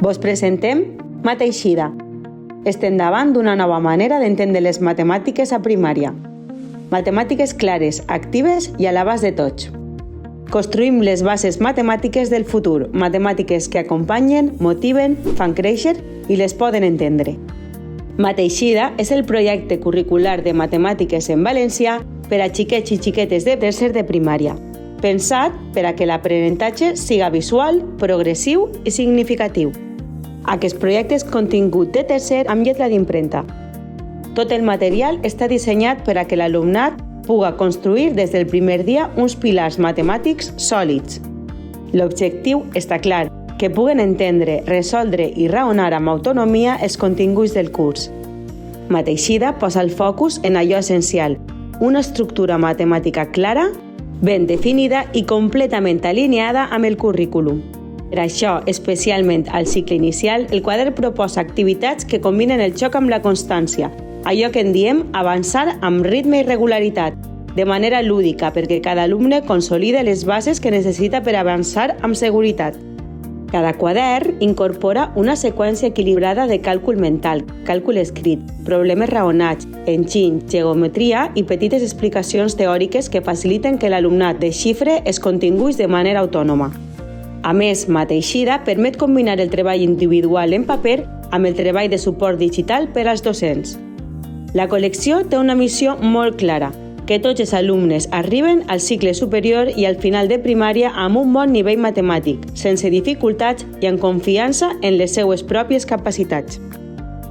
Vos presentem Mateixida. Estem davant d'una nova manera d'entendre les matemàtiques a primària. Matemàtiques clares, actives i a l'abast de tots. Construïm les bases matemàtiques del futur, matemàtiques que acompanyen, motiven, fan créixer i les poden entendre. Mateixida és el projecte curricular de matemàtiques en valencià per a xiquets i xiquetes de tercer de primària, pensat per a que l'aprenentatge siga visual, progressiu i significatiu. Aquest projecte és contingut de tercer amb lletra d'impremta. Tot el material està dissenyat per a que l'alumnat puga construir des del primer dia uns pilars matemàtics sòlids. L'objectiu està clar, que puguen entendre, resoldre i raonar amb autonomia els continguts del curs. Mateixida posa el focus en allò essencial, una estructura matemàtica clara, ben definida i completament alineada amb el currículum. Per això, especialment al cicle inicial, el quadern proposa activitats que combinen el xoc amb la constància, allò que en diem avançar amb ritme i regularitat, de manera lúdica perquè cada alumne consolida les bases que necessita per avançar amb seguretat. Cada quadern incorpora una seqüència equilibrada de càlcul mental, càlcul escrit, problemes raonats, enginys, geometria i petites explicacions teòriques que faciliten que l'alumnat desxifre els continguts de manera autònoma. A més, Mateixida permet combinar el treball individual en paper amb el treball de suport digital per als docents. La col·lecció té una missió molt clara, que tots els alumnes arriben al cicle superior i al final de primària amb un bon nivell matemàtic, sense dificultats i amb confiança en les seues pròpies capacitats.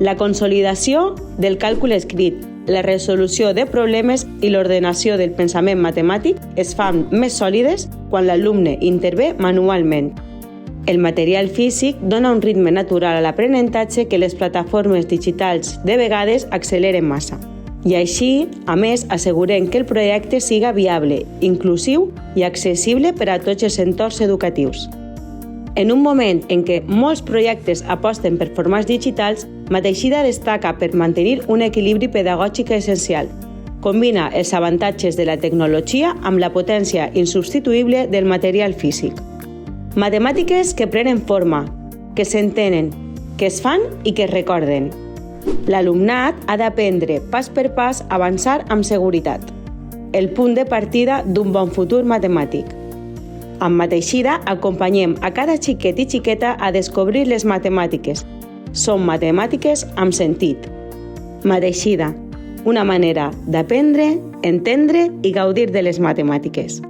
La consolidació del càlcul escrit, la resolució de problemes i l'ordenació del pensament matemàtic es fan més sòlides quan l'alumne intervé manualment. El material físic dona un ritme natural a l'aprenentatge que les plataformes digitals de vegades acceleren massa. I així, a més, assegurem que el projecte siga viable, inclusiu i accessible per a tots els entorns educatius. En un moment en què molts projectes aposten per formats digitals, Mateixida destaca per mantenir un equilibri pedagògic essencial. Combina els avantatges de la tecnologia amb la potència insubstituïble del material físic. Matemàtiques que prenen forma, que s'entenen, que es fan i que es recorden. L'alumnat ha d'aprendre pas per pas a avançar amb seguretat. El punt de partida d'un bon futur matemàtic. Amb Mateixida acompanyem a cada xiquet i xiqueta a descobrir les matemàtiques. Són matemàtiques amb sentit. Mateixida, una manera d'aprendre, entendre i gaudir de les matemàtiques.